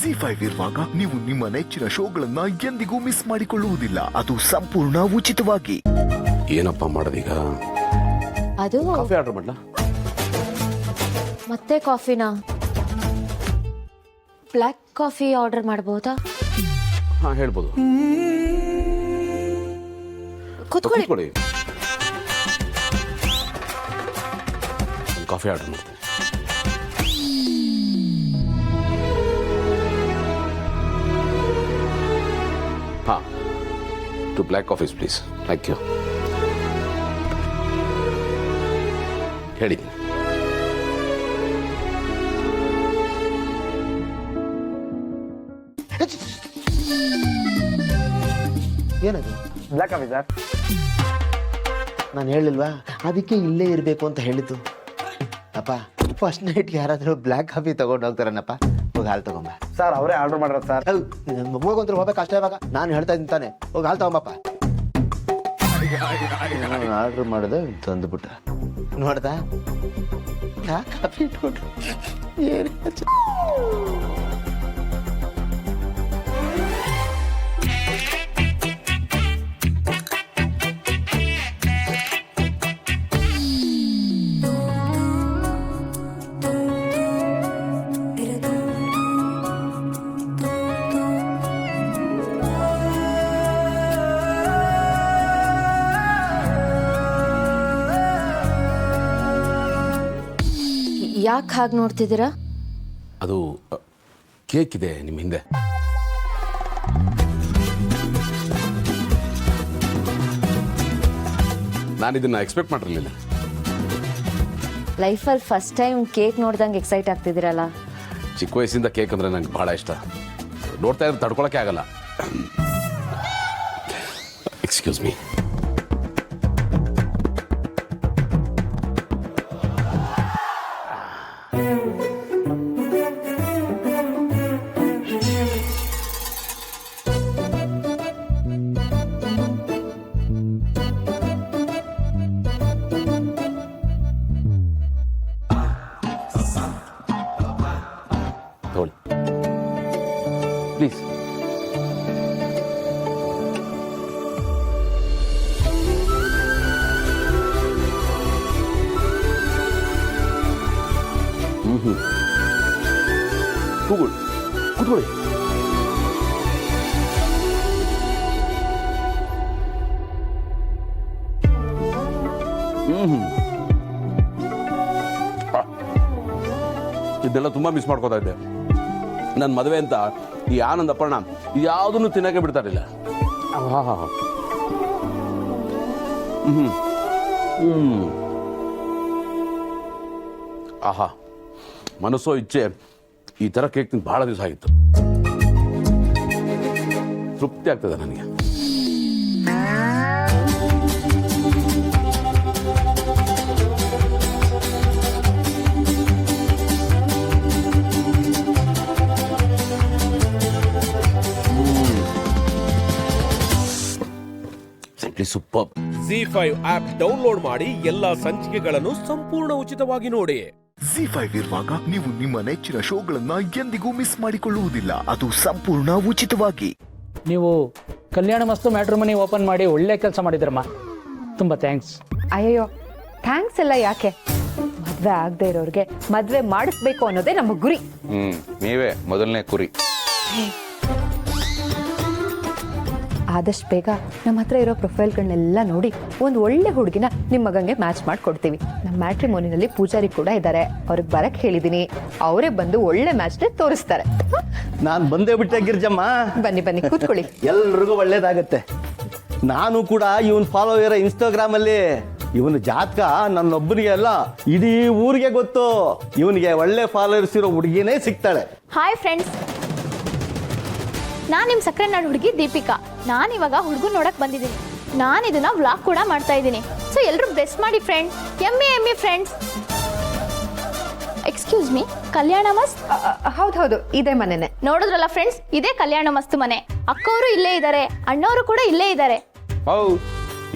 ZEE5 ಇರುವಾಗ ನೀವು ನಿಮ್ಮ ನೆಚ್ಚಿನ ಶೋಗಳನ್ನ ಎಂದಿಗೂ ಮಿಸ್ ಮಾಡಿಕೊಳ್ಳುವುದಿಲ್ಲ. ಅದು ಸಂಪೂರ್ಣ ಉಚಿತವಾಗಿ. ಏನಪ್ಪ ಮಾಡೋದೀಗ? ಅದು ಕಾಫಿ ಆರ್ಡರ್ ಮಾಡ್ಲಾ? ಮತ್ತೆ ಕಾಫಿನಾ? ಬ್ಲ್ಯಾಕ್ ಕಾಫಿ ಆರ್ಡರ್ ಮಾಡಬಹುದಾ? ಹಾ, ಹೇಳ್ಬೋದು. ಕೂತ್ಕೊಳ್ಳಿ. ಕಾಫಿ ಆರ್ಡರ್ ಮಾಡ್ತೀನಿ. ಹಾ, 2 black coffees please. Thank you. ಹೇಳಿದ್ದೀನಿ. ಏನದು? Black coffee sir. ನಾನು ಹೇಳಿಲ್ವಾ ಅದಕ್ಕೆ ಇಲ್ಲೇ ಇರಬೇಕು ಅಂತ ಹೇಳಿದ್ದು. ಅಪ್ಪ ಫಸ್ಟ್ ನೈಟ್ಗೆ ಯಾರಾದರೂ ಬ್ಲ್ಯಾಕ್ ಕಾಫಿ ತಗೊಂಡು ಹೋಗ್ತಾರನಪ್ಪ. ಹೋಗಿ ಹಾಲು ತಗೊಂಬ. ಸರ್ ಅವರೇ ಆರ್ಡರ್ ಮಾಡ್ರ ಸರ್. ಹೋಗಂತ ಹೋಗ್ಬೇಕು ಅಷ್ಟೇ. ಇವಾಗ ನಾನು ಹೇಳ್ತಾ ಇದ್ದೀನಿ ತಾನೆ, ಹೋಗಿ ಹಾಲು ತಗೊಂಬಪ್ಪ. ಆರ್ಡ್ರ್ ಮಾಡಿದೆ ತಂದುಬಿಟ್ಟ. ನೋಡ್ದ ಕಾಫಿ ಇಟ್ಕೊಂಡು ಏನು ಯಾಕೆ ಹಾಗೆ ನೋಡ್ತಿದ್ದೀರಾ? ಅದು ಕೇಕ್ ಇದೆ ನಿಮ್ಮ ಹಿಂದೆ. ನಾನು ಇದನ್ನ ಎಕ್ಸ್ಪೆಕ್ಟ್ ಮಾಡಿರಲಿಲ್ಲ. ಲೈಫಲ್ಲಿ ಫಸ್ಟ್ ಟೈಮ್ ಕೇಕ್ ನೋಡ್ದಂಗೆ ಎಕ್ಸೈಟ್ ಆಗ್ತಿದ್ದೀರಲ್ಲ? ಚಿಕ್ಕ ವಯಸ್ಸಿಂದ ಕೇಕ್ ಅಂದ್ರೆ ನಂಗೆ ಬಹಳ ಇಷ್ಟ. ನೋಡ್ತಾ ಇದ್ರೆ ತಡ್ಕೊಳಕ್ಕೆ ಆಗಲ್ಲ. Excuse me. ಪ್ಲೀಸ್. ಕೂತ್ಕೊಳ್ಳಿ. ಇದೆಲ್ಲ ತುಂಬಾ ಮಿಸ್ ಮಾಡ್ಕೋತಾ ಇದ್ದೆ. ನನ್ನ ಮದುವೆ ಅಂತ ಈ ಆನಂದ ಅಪರ್ಣ ಯಾವುದನ್ನು ತಿನ್ನಕ್ಕೆ ಬಿಡ್ತಾ ಇರಲಿಲ್ಲ. ಆಹಾ, ಮನಸ್ಸೋ ಇಚ್ಛೆ ಈ ಥರ ಕೇಕ್ ತಿಂದು ಬಹಳ ದಿವಸ ಆಗಿತ್ತು. ತೃಪ್ತಿ ಆಗ್ತದೆ ನನಗೆ. ಸೂಪರ್. ZEE5 ಆಪ್ ಡೌನ್ಲೋಡ್ ಮಾಡಿ ಎಲ್ಲಾ ಸಂಚಿಕೆಗಳನ್ನು ಸಂಪೂರ್ಣ ಉಚಿತವಾಗಿ ನೋಡಿ. ZEE5 ಇರುವಾಗ ನೀವು ನಿಮ್ಮ ನೆಚ್ಚಿನ ಶೋಗಳನ್ನ ಎಂದಿಗೂ ಮಿಸ್ ಮಾಡಿಕೊಳ್ಳುವುದಿಲ್ಲ. ಅದು ಸಂಪೂರ್ಣ ಉಚಿತವಾಗಿ. ನೀವು ಕಲ್ಯಾಣ ಮಸ್ತು ಮ್ಯಾಟ್ರಿಮನಿ ಓಪನ್ ಮಾಡಿ ಒಳ್ಳೆ ಕೆಲಸ ಮಾಡಿದ್ರಮ್ಮ. ತುಂಬ ಥ್ಯಾಂಕ್ಸ್. ಅಯ್ಯೋ ಥ್ಯಾಂಕ್ಸ್ ಎಲ್ಲ ಯಾಕೆ? ಮದ್ವೆ ಆಗದೆ ಇರೋರಿಗೆ ಮದ್ವೆ ಮಾಡಿಸ್ಬೇಕು ಅನ್ನೋದೇ ನಮ್ಮ ಗುರಿ. ನೀವೇ ಮೊದಲನೇ ಕುರಿ. ಆದಷ್ಟು ಬೇಗ ನಮ್ಮ ಹತ್ರ ಇರೋ ಪ್ರೊಫೈಲ್ಗಳನ್ನೆಲ್ಲ ನೋಡಿ ಒಂದು ಒಳ್ಳೆ ಹುಡುಗಿನ ನಿಮ್ಮ ಮಗಂಗೆ ಮ್ಯಾಚ್ ಮಾಡಿಕೊಡ್ತೀವಿ. ನಮ್ಮ ಮ್ಯಾಟ್ರಿಮೋನಿನಲ್ಲಿ ಪೂಜಾರಿ ಕೂಡ ಇದ್ದಾರೆ, ಅವ್ರಿಗೆ ಬರಕ್ಕೆ ಹೇಳಿದ್ದೀನಿ. ಅವರೇ ಬಂದು ಒಳ್ಳೆ ಮ್ಯಾಚ್ನ ತೋರಿಸ್ತಾರೆ. ನಾನು ಬಂದೇ ಬಿಟ್ಟೆ ಗಿರ್ಜಮ್ಮ. ಬನ್ನಿ ಬನ್ನಿ ಕೂತ್ಕೊಳ್ಳಿ. ಎಲ್ರಿಗೂ ಒಳ್ಳೇದಾಗತ್ತೆ. ನಾನು ಕೂಡ ಇವನ್ ಫಾಲೋ ಇರೋ ಇನ್ಸ್ಟಾಗ್ರಾಮಲ್ಲಿ ಇವನ ಜಾತಕ ನನ್ನೊಬ್ಬನಿಗೆ ಅಲ್ಲ ಇಡೀ ಊರಿಗೆ ಗೊತ್ತು. ಇವನಿಗೆ ಒಳ್ಳೆ ಫಾಲೋವರ್ಸ್ ಇರೋ ಹುಡುಗಿನೇ ಸಿಗ್ತಾಳೆ. ಹಾಯ್ ಫ್ರೆಂಡ್ಸ್, ನಾನು ನಿಮ್ಮ ಸಕ್ಕರೆನಾಡು ಹುಡುಗಿ ದೀಪಿಕಾ. ನಾನು ಇವಾಗ ಹುಡುಗನ್ ನೋಡಕ್ ಬಂದಿದ್ದೀನಿ. ನಾನು ಇದನ್ನ ವ್ಲಾಗ್ ಕೂಡ ಮಾಡ್ತಾ ಇದ್ದೀನಿ. ಸೊ ಎಲ್ಲರೂ ಬೆಸ್ಟ್ ಮಾಡಿ ಫ್ರೆಂಡ್. ಎಮ್ಮಿ ಫ್ರೆಂಡ್ಸ್. ಎಕ್ಸ್ಕ್ಯೂಸ್ ಮೀ, ಕಲ್ಯಾಣ ಮಸ್ತ್? ಹೌದು, ಇದೇ ಮನೆನೆ. ನೋಡಿದ್ರಲ್ಲ ಫ್ರೆಂಡ್ಸ್, ಇದೇ ಕಲ್ಯಾಣ ಮಸ್ತ್ ಮನೆ. ಅಕ್ಕವರು ಇಲ್ಲೇ ಇದ್ದಾರೆ, ಅಣ್ಣವರು ಕೂಡ ಇಲ್ಲೇ ಇದ್ದಾರೆ. ಹೌದು,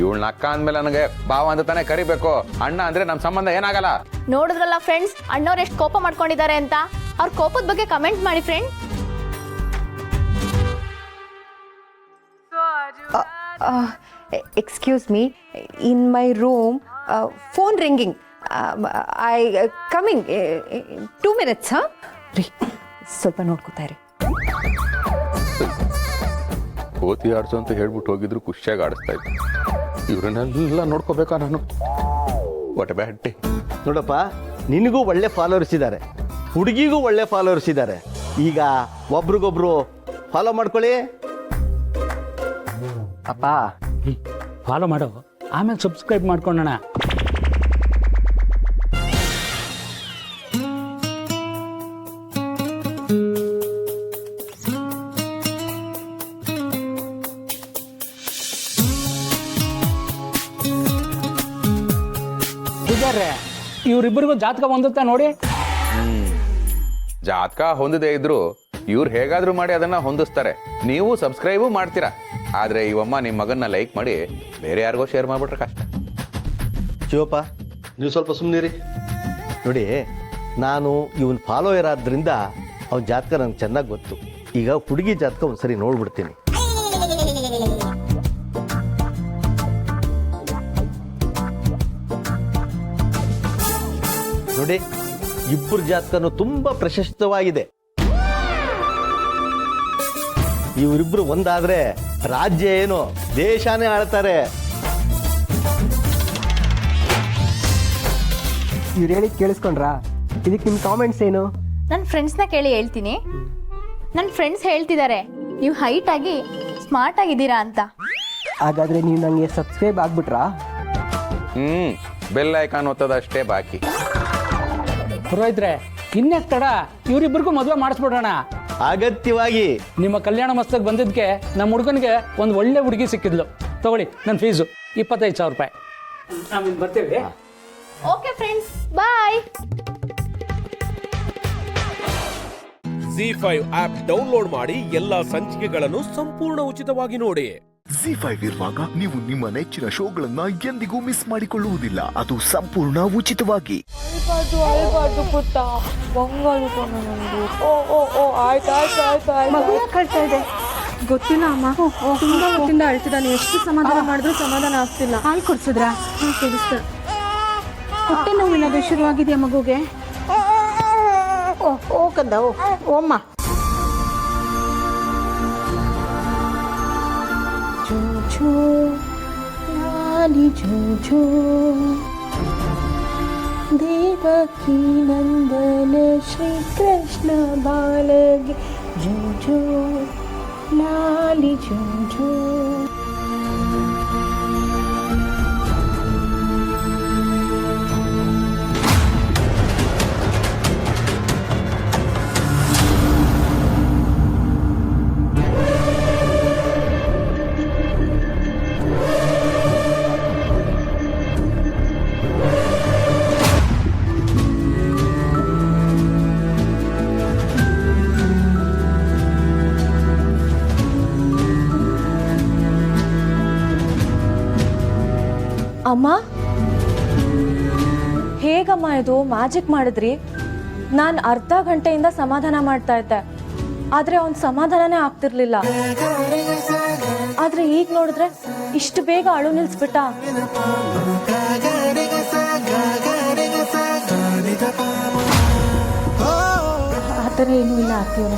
ಇವಳನ್ನ ಅಕ್ಕ ಅಂದ್ಮೇಲೆ ನನಗೆ ಭಾವ ಅಂತ ತಾನೇ ಕರಿಬೇಕು. ಅಣ್ಣ ಅಂದ್ರೆ ನಮ್ಮ ಸಂಬಂಧ ಏನಾಗಲ್ಲ. ನೋಡಿದ್ರಲ್ಲ ಫ್ರೆಂಡ್ಸ್, ಅಣ್ಣವ್ರು ಎಷ್ಟು ಕೋಪ ಮಾಡ್ಕೊಂಡಿದ್ದಾರೆ ಅಂತ. ಅವ್ರ ಕೋಪದ ಬಗ್ಗೆ ಕಮೆಂಟ್ ಮಾಡಿ friend. Excuse me, in my room phone ringing. I coming 2 minutes. ಹಾಂ ರೀ, ಸ್ವಲ್ಪ ನೋಡ್ಕೋತಾ ಇರಿ. ಕೋತಿ ಆಡ್ಸು ಅಂತ ಹೇಳ್ಬಿಟ್ಟು ಹೋಗಿದ್ರು ಖುಷಿಯಾಗಿ ಆಡಿಸ್ತಾ ಇದ್ರು. ಇವ್ರನ್ನೆಲ್ಲ ನೋಡ್ಕೋಬೇಕಾ ನಾನು? What a bad day. ನೋಡಪ್ಪ, ನಿನಗೂ ಒಳ್ಳೆ ಫಾಲೋವರ್ಸ್ ಇದ್ದಾರೆ, ಹುಡುಗಿಗೂ ಒಳ್ಳೆ ಫಾಲೋವರ್ಸ್ ಇದ್ದಾರೆ. ಈಗ ಒಬ್ರಿಗೊಬ್ರು ಫಾಲೋ ಮಾಡ್ಕೊಳ್ಳಿ. ಅಪ್ಪ ಫಾಲೋ ಮಾಡೋ, ಆಮೇಲೆ ಸಬ್ಸ್ಕ್ರೈಬ್ ಮಾಡ್ಕೊಳ್ಳೋಣ. ಇವರಿಬ್ಬರಿಗೂ ಜಾತಕ ಹೊಂದುತ್ತಾ ನೋಡಿ. ಜಾತಕ ಹೊಂದದೇ ಇದ್ರು ಇವ್ರು ಹೇಗಾದ್ರೂ ಮಾಡಿ ಅದನ್ನ ಹೊಂದಿಸ್ತಾರೆ. ನೀವು ಸಬ್ಸ್ಕ್ರೈಬು ಮಾಡ್ತೀರಾ, ಆದ್ರೆ ಇವಮ್ಮ ನಿಮ್ಮ ಮಗನ್ನ ಲೈಕ್ ಮಾಡಿ ಬೇರೆ ಯಾರಿಗೋ ಶೇರ್ ಮಾಡ್ಬಿಟ್ರೆ ಕಷ್ಟ. ಶಿವಪ್ಪ, ನೀವು ಸ್ವಲ್ಪ ಸುಮ್ಮನಿರಿ. ನೋಡಿ, ನಾನು ಇವನ್ ಫಾಲೋಯರ್ ಆದ್ರಿಂದ ಅವನ ಜಾತಕ ನನಗೆ ಚೆನ್ನಾಗಿ ಗೊತ್ತು. ಈಗ ಹುಡುಗಿ ಜಾತಕ ಒಂದ್ಸರಿ ನೋಡ್ಬಿಡ್ತೀನಿ. ನೋಡಿ, ಇಬ್ಬರು ಜಾತಕನು ತುಂಬಾ ಪ್ರಶಸ್ತವಾಗಿದೆ. ಇವರಿಬ್ರು ಒಂದಾದ್ರೆ ರಾಜ್ಯ ಏನು ದೇಶಾನೇ ಆಳ್ತಾರೆ. ಇವ್ರು ಹೇಳಿ ಕೇಳಿಸ್ಕೊಂಡ್ರಾ? ಇದಕ್ಕೆ ನಿಮ್ಮ ಕಾಮೆಂಟ್ಸ್ ಏನು? ನನ್ನ ಫ್ರೆಂಡ್ಸ್ನ ಕೇಳಿ ಹೇಳ್ತೀನಿ. ನನ್ನ ಫ್ರೆಂಡ್ಸ್ ಹೇಳ್ತಿದ್ದಾರೆ ನೀವು ಹೈಟ್ ಆಗಿ ಸ್ಮಾರ್ಟ್ ಆಗಿದ್ದೀರಾ ಅಂತ. ಹಾಗಾದ್ರೆ ನೀವು ನನಗೆ ಸಬ್ಸ್ಕ್ರೈಬ್ ಆಗ್ಬಿಟ್ರಾ? ಬೆಲ್ ಐಕಾನ್ ಒತ್ತದಷ್ಟೇ ಬಾಕಿ. ಪುರೋಹಿತ್ರೆ, ಇನ್ನೆಷ್ಟು ತಡ, ಇವರಿಬ್ಬರಿಗೂ ಮದುವೆ ಮಾಡಿಸ್ಬಿಡೋಣ. ಅಗತ್ಯವಾಗಿ ನಿಮ್ಮ ಕಲ್ಯಾಣ ಮಸ್ತಕ್ಕೆ ಬಂದಿದ್ದಕ್ಕೆ ನಮ್ಮ ಹುಡುಗನಿಗೆ ಒಂದು ಒಳ್ಳೆ ಹುಡುಗಿ ಸಿಕ್ಕಿದ್ಲು. ತಗೊಳ್ಳಿ, ನನ್ನ ಫೀಸು 25,000 ರೂಪಾಯಿ. ನಾವಿನ್ನು ಬರ್ತೀವಿ. ಓಕೆ ಫ್ರೆಂಡ್ಸ್, ಬಾಯ್. ZEE5 ಆಪ್ ಡೌನ್ಲೋಡ್ ಮಾಡಿ ಎಲ್ಲಾ ಸಂಚಿಕೆಗಳನ್ನು ಸಂಪೂರ್ಣ ಉಚಿತವಾಗಿ ನೋಡಿ. ZEE5 ಇರುವಾಗ ನೀವು ನಿಮ್ಮ ನೆಚ್ಚಿನ ಶೋಗಳನ್ನ ಎಂದಿಗೂ ಮಿಸ್ ಮಾಡಿಕೊಳ್ಳುವುದಿಲ್ಲ. ಅದು ಸಂಪೂರ್ಣ ಉಚಿತವಾಗಿ. ಗೊತ್ತಿಲ್ಲ ಅಮ್ಮ, ತುಂಬಾ ಹೊತ್ತಿಂದ ಅಳ್ತಿದ್ದಾನೆ. ಎಷ್ಟು ಸಮಾಧಾನ ಮಾಡಿದ್ರು ಸಮಾಧಾನ ಆಗ್ತಿಲ್ಲ. ಹಾಲು ಕುಡಿಸಿದ್ರಾ? ಕುಡಿಸ್ತಾರೆ. ಹೊಟ್ಟೆ ನೋವಿನ ಶುರುವಾಗಿದೆಯಾ ಮಗುಗೆ? ಓ ಕಂದ, ಓಮ್ಮ. ಜೋ ಲಾಲಿ ಜೋ ದೇವಕಿ ನಂದನ ಶ್ರೀ ಕೃಷ್ಣ ಬಾಲಗೆ ಜೋ ಲಾಲಿ ಜೋ. ಅಮ್ಮ, ಹೇಗಮ್ಮ ಇದು ಮ್ಯಾಜಿಕ್ ಮಾಡಿದ್ರಿ? ನಾನು ಅರ್ಧ ಗಂಟೆಯಿಂದ ಸಮಾಧಾನ ಮಾಡ್ತಾ ಇದ್ದೆ, ಆದ್ರೆ ಅವನ್ ಸಮಾಧಾನನೇ ಆಗ್ತಿರ್ಲಿಲ್ಲ. ಆದ್ರೆ ಈಗ ನೋಡಿದ್ರೆ ಇಷ್ಟು ಬೇಗ ಅಳು ನಿಲ್ಸ್ಬಿಟ್ಟ. ಆತರ ಏನೂ ಇಲ್ಲ ಆಗ್ತೀವನ?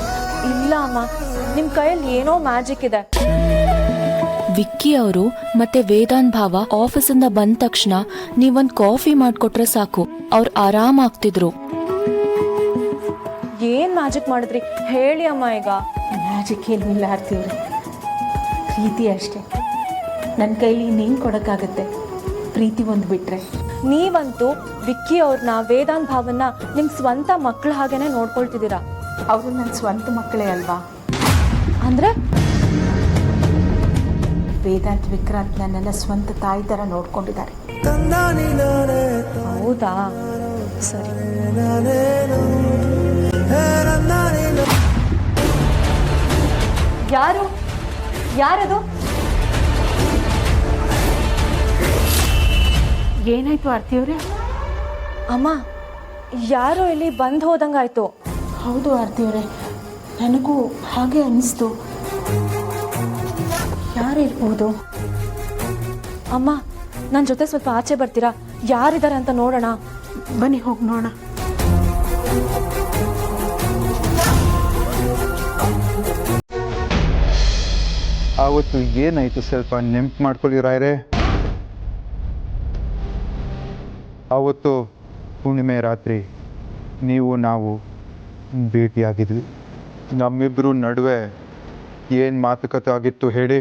ಇಲ್ಲ ಅಮ್ಮ, ನಿಮ್ ಕೈಯಲ್ಲಿ ಏನೋ ಮ್ಯಾಜಿಕ್ ಇದೆ. ವಿಕ್ಕಿ ಅವರು ಮತ್ತೆ ವೇದಾಂತ್ ಭಾವ ಆಫೀಸಿಂದ ಬಂದ ತಕ್ಷಣ ನೀವೊಂದು ಕಾಫಿ ಮಾಡಿಕೊಟ್ರೆ ಸಾಕು, ಅವ್ರು ಆರಾಮಾಗ್ತಿದ್ರು. ಏನ್ ಮ್ಯಾಜಿಕ್ ಮಾಡಿದ್ರಿ ಹೇಳಿ ಅಮ್ಮ. ಈಗ ಮ್ಯಾಜಿಕ್ ಏನೂ ಇಲ್ಲ ಆರ್ತಿಯವ್ರೆ, ಪ್ರೀತಿ ಅಷ್ಟೇ. ನನ್ನ ಕೈಲಿ ಇನ್ನೇನು ಕೊಡೋಕ್ಕಾಗತ್ತೆ? ಪ್ರೀತಿ ಒಂದು ಬಿಟ್ರೆ. ನೀವಂತೂ ವಿಕ್ಕಿ ಅವ್ರನ್ನ, ವೇದಾಂತ್ ಭಾವನ್ನ ನಿಮ್ ಸ್ವಂತ ಮಕ್ಳ ಹಾಗೇನೆ ನೋಡ್ಕೊಳ್ತಿದ್ದೀರಾ. ಅವರು ನನ್ನ ಸ್ವಂತ ಮಕ್ಕಳೇ ಅಲ್ವಾ? ಅಂದ್ರೆ ವೇದಾಂತ್ ವಿಕ್ರಾಂತ್ ನನ್ನೆಲ್ಲ ಸ್ವಂತ ತಾಯಿ ಥರ ನೋಡ್ಕೊಂಡಿದ್ದಾರೆ. ಹೌದಾ? ಸರಿ. ಯಾರದು? ಏನಾಯ್ತು ಆರ್ತಿಯವ್ರೆ? ಅಮ್ಮ, ಯಾರೋ ಇಲ್ಲಿ ಬಂದು ಹೋದಂಗಾಯ್ತು. ಹೌದು ಆರ್ತಿಯವ್ರೆ, ನನಗೂ ಹಾಗೆ ಅನ್ನಿಸ್ತು. ಯಾರಿರ್ಬೋದು? ಅಮ್ಮ, ನನ್ನ ಜೊತೆ ಸ್ವಲ್ಪ ಆಚೆ ಬರ್ತೀರಾ? ಯಾರಿದ್ದಾರೆ ಅಂತ ನೋಡೋಣ. ಬನ್ನಿ ಹೋಗಿ ನೋಡೋಣ. ಆವತ್ತು ಏನಾಯಿತು ಸ್ವಲ್ಪ ನೆನ್ಪು ಮಾಡ್ಕೊಳ್ಳಿ ರಾಯರೇ. ಆವತ್ತು ಹುಣ್ಣಿಮೆ ರಾತ್ರಿ ನೀವು ನಾವು ಭೇಟಿಯಾಗಿದ್ವಿ. ನಮ್ಮಿಬ್ಬರು ನಡುವೆ ಏನು ಮಾತುಕತೆ ಆಗಿತ್ತು ಹೇಳಿ?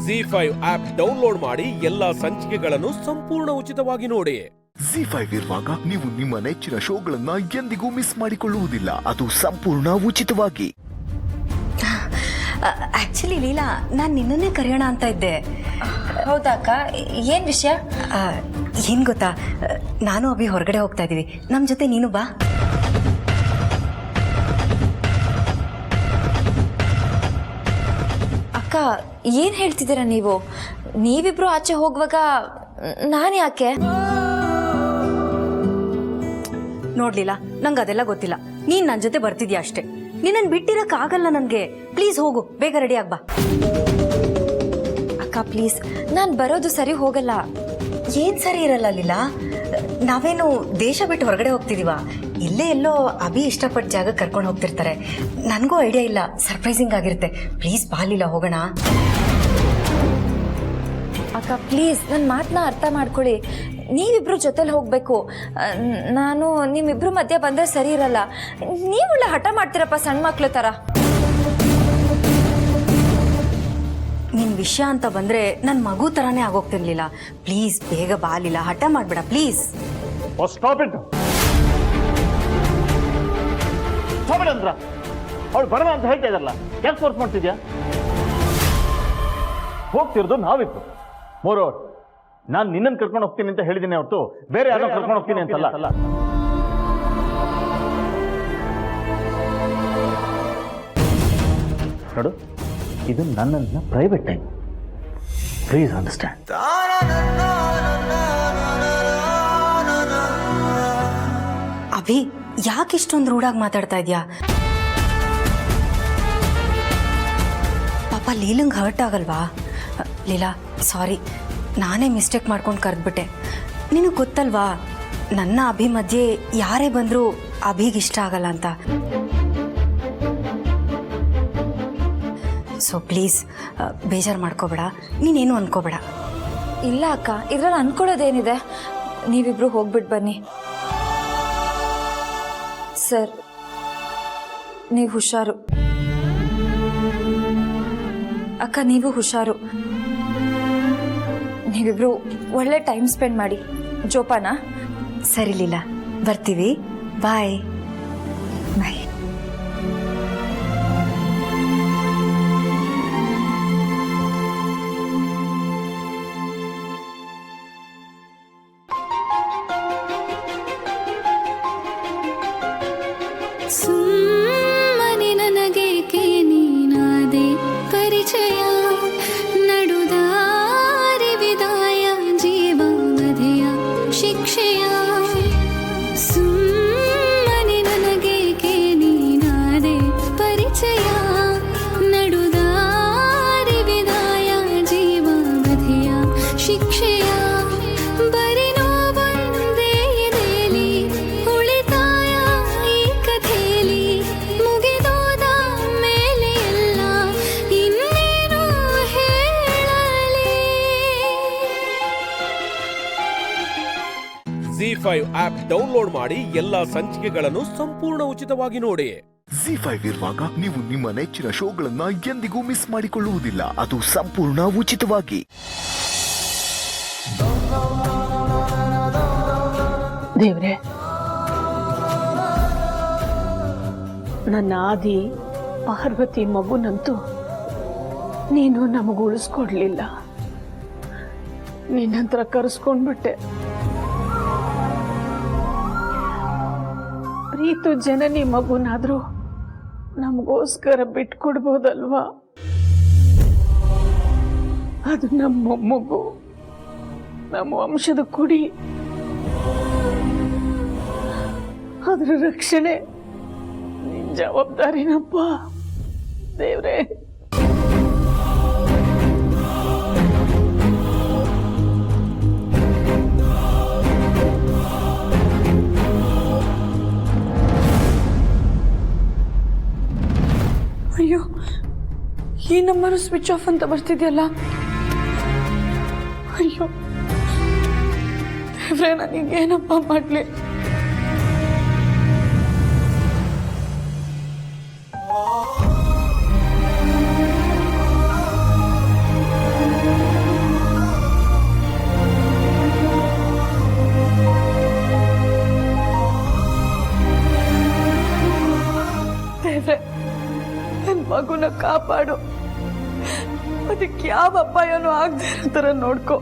ZEE5 ಆಪ್ ಡೌನ್ಲೋಡ್ ಮಾಡಿ ಎಲ್ಲಾ ಸಂಚಿಕೆಗಳನ್ನು ಸಂಪೂರ್ಣ ಉಚಿತವಾಗಿ ನೋಡಿ. ZEE5 ಇರುವಾಗ ನೀವು ನಿಮ್ಮ ನೆಚ್ಚಿನ ಶೋಗಳನ್ನ ಎಂದಿಗೂ ಮಿಸ್ ಮಾಡಿಕೊಳ್ಳುವುದಿಲ್ಲ. ಅದು ಸಂಪೂರ್ಣ ಉಚಿತವಾಗಿ. ಆಕ್ಚುಲಿ ಲೀಲಾ, ನಾನು ನಿನ್ನನ್ನೇ ಕರೆಯೋಣ ಅಂತ ಇದ್ದೆ. ಹೌದಾ ಅಕ್ಕ? ಏನು ವಿಷಯ? ಏನು ಗೊತ್ತಾ, ನಾನು ಅಭಿ ಹೊರಗಡೆ ಹೋಗ್ತಾ ಇದ್ದೀವಿ. ನಮ್ಮ ಜೊತೆ ನೀನು ಬಾ. ಅಕ್ಕ, ಏನು ಹೇಳ್ತಿದ್ದೀರಾ ನೀವು? ನೀವಿಬ್ರು ಆಚೆ ಹೋಗುವಾಗ ನಾನು ಯಾಕೆ? ನೋಡ್ಲಿಲ್ಲ, ನಂಗೆ ಅದೆಲ್ಲ ಗೊತ್ತಿಲ್ಲ. ನೀನು ನನ್ನ ಜೊತೆ ಬರ್ತಿದ್ಯಾ ಅಷ್ಟೇ. ನಿನ್ನನ್ನು ಬಿಟ್ಟಿರೋಕ್ಕಾಗಲ್ಲ ನನಗೆ. ಪ್ಲೀಸ್ ಹೋಗು, ಬೇಗ ರೆಡಿ ಆಗ್ಬಾ. ಅಕ್ಕ ಪ್ಲೀಸ್, ನಾನು ಬರೋದು ಸರಿ ಹೋಗಲ್ಲ. ಏನು ಸರಿ ಇರಲ್ಲ ಲೀಲಾ? ನಾವೇನು ದೇಶ ಬಿಟ್ಟು ಹೊರಗಡೆ ಹೋಗ್ತಿದೀವ? ಇಲ್ಲೇ ಎಲ್ಲೋ ಅಭಿ ಇಷ್ಟಪಟ್ಟ ಜಾಗ ಕರ್ಕೊಂಡು ಹೋಗ್ತಿರ್ತಾರೆ. ನನಗೂ ಐಡಿಯಾ ಇಲ್ಲ, ಸರ್ಪ್ರೈಸಿಂಗ್ ಆಗಿರುತ್ತೆ. ಪ್ಲೀಸ್ ಬಾ ಲೀಲಾ, ಹೋಗೋಣ. ಅಕ್ಕ ಪ್ಲೀಸ್, ನನ್ನ ಮಾತನ್ನ ಅರ್ಥ ಮಾಡ್ಕೊಳ್ಳಿ. ನೀವಿಬ್ರು ಜೊತೆಲಿ ಹೋಗಬೇಕು. ನಾನು ನಿಮ್ಮಿಬ್ರು ಮಧ್ಯೆ ಬಂದರೆ ಸರಿ ಇರಲ್ಲ. ನೀವುಳ್ಳ ಹಠ ಮಾಡ್ತೀರಪ್ಪ, ಸಣ್ಣ ಮಕ್ಳ ಥರ. ನಿನ್ನ ವಿಷಯ ಅಂತ ಬಂದರೆ ನನ್ನ ಮಗು ಥರನೇ ಆಗೋಗ್ತಿರ್ಲಿಲ್ಲ. ಪ್ಲೀಸ್ ಬೇಗ ಬಾ ಲೀಲಾ, ಹಠ ಮಾಡಬೇಡ ಪ್ಲೀಸ್. ಅಂದ್ರ ಅವಳು ಬರೋಣ ಅಂತ ಹೇಳ್ತಾ ಇದ್ದಾರಲ್ಲ, ಯಾಕೆ ಫೋರ್ಸ್ ಮಾಡ್ತಿದ್ಯಾ? ಹೋಗ್ತಿರೋದು ನಾವಿತ್ತು. ಮೋರೋರ್, ನಾನು ನಿನ್ನನ್ನು ಕರ್ಕೊಂಡು ಹೋಗ್ತೀನಿ ಅಂತ ಹೇಳಿದ್ದೀನಿ ಹೊರತು ಬೇರೆ ಯಾರನ್ನ ಕರ್ಕೊಂಡು ಹೋಗ್ತೀನಿ ಅಂತಲ್ಲ. ನೋಡು, ಇದು ನನ್ನ private time. Please understand. Abhi, ಯಾಕೆ ಇಷ್ಟೊಂದು ರೂಢಾಗಿ ಮಾತಾಡ್ತಾ ಇದೆಯಾ? ಪಾಪ ಲೀಲಂಗೆ ಹರ್ಟ್ ಆಗಲ್ವಾ? ಲೀಲಾ ಸಾರಿ, ನಾನೇ ಮಿಸ್ಟೇಕ್ ಮಾಡ್ಕೊಂಡು ಕರೆದ್ಬಿಟ್ಟೆ. ನಿನಗೆ ಗೊತ್ತಲ್ವಾ, ನನ್ನ ಅಭಿ ಮಧ್ಯೆ ಯಾರೇ ಬಂದರೂ ಅಭಿಗೆ ಇಷ್ಟ ಆಗಲ್ಲ ಅಂತ. ಸೊ ಪ್ಲೀಸ್ ಬೇಜಾರು ಮಾಡ್ಕೋಬೇಡ, ನೀನೇನು ಅನ್ಕೋಬೇಡ. ಇಲ್ಲ ಅಕ್ಕ, ಇದ್ರಲ್ಲಿ ಅನ್ಕೊಳ್ಳೋದೇನಿದೆ? ನೀವಿಬ್ರು ಹೋಗ್ಬಿಟ್ಟು ಬನ್ನಿ. ಸರ್, ನೀವು ಹುಷಾರು. ಅಕ್ಕ ನೀವು ಹುಷಾರು. ನೀವಿಬ್ರು ಒಳ್ಳೆ ಟೈಮ್ ಸ್ಪೆಂಡ್ ಮಾಡಿ. ಜೋಪಾನ. ಸರಿ ಲೀಲಾ, ಬರ್ತೀವಿ. ಬಾಯ್ ಬಾಯ್. ಸುಮ್ಮನೆ ನನಗೇಕೆ ನೀನಾದೆ ಪರಿಚಯ, ನಡುದಾರಿ ವಿದಾಯ, ಜೀವ ಮಧೆಯ ಶಿಕ್ಷೆಯ. ಸುಮ್ಮನೆ ನನಗೇಕೆ ನೀನಾದೆ ಪರಿಚಯ, ನಡುದಾರಿ ವಿದಾಯ, ಜೀವ ಮಧೆಯ ಶಿಕ್ಷೆಯ. ಬರೀ ನೋವೊಂದೇ ಎದೆಲಿ ಉಳಿತಾಯ ಈ ಕಥೆಲಿ, ಮುಗಿದೋದ ಮೇಲೆ ಎಲ್ಲ ಇನ್ನೇನು ಹೇಳಲಿ. ZEE5 ಆಪ್ ಡೌನ್ಲೋಡ್ ಮಾಡಿ ಎಲ್ಲಾ ಸಂಚಿಕೆಗಳನ್ನು ಸಂಪೂರ್ಣ ಉಚಿತವಾಗಿ ನೋಡಿ. ZEE5 ಇರುವಾಗ ನೀವು ನಿಮ್ಮ ನೆಚ್ಚಿನ ಶೋಗಳನ್ನ ಎಂದಿಗೂ ಮಿಸ್ ಮಾಡಿಕೊಳ್ಳುವುದಿಲ್ಲ. ಅದು ಸಂಪೂರ್ಣ ಉಚಿತವಾಗಿ. ದೇವ್ರೆ, ನನ್ನ ಆದಿ ಪಾರ್ವತಿ ಮಗುನಂತೂ ನೀನು ನಮಗೆ ಉಳಿಸ್ಕೊಡ್ಲಿಲ್ಲ. ನಿನ್ನಂತರ ಕರೆಸ್ಕೊಂಡ್ಬಿಟ್ಟೆ. ಪ್ರೀತು ಜನನಿ ಮಗುನಾದ್ರೂ ನಮಗೋಸ್ಕರ ಬಿಟ್ಕೊಡ್ಬೋದಲ್ವಾ? ಅದು ನಮ್ಮ ಮಗು, ನಮ್ಮ ವಂಶದ ಕುಡಿ. ಅದ್ರ ರಕ್ಷಣೆ ನಿನ್ ಜವಾಬ್ದಾರಿನಪ್ಪ ದೇವ್ರೆ. ಅಯ್ಯೋ, ಈ ನಂಬರು ಸ್ವಿಚ್ ಆಫ್ ಅಂತ ಬರ್ತಿದೆಯಲ್ಲ. ಅಯ್ಯೋ ದೇವ್ರೆ, ನನಗೇನಪ್ಪ ಮಾಡಲಿ? ದೇವ್ರೆ, ನನ್ನ ಮಗುನ ಕಾಪಾಡು. ಅದಕ್ಕೆ ಯಾವ ಅಪಾಯನೂ ಆಗದೆ ಇರೋ ಥರ ನೋಡ್ಕೊ.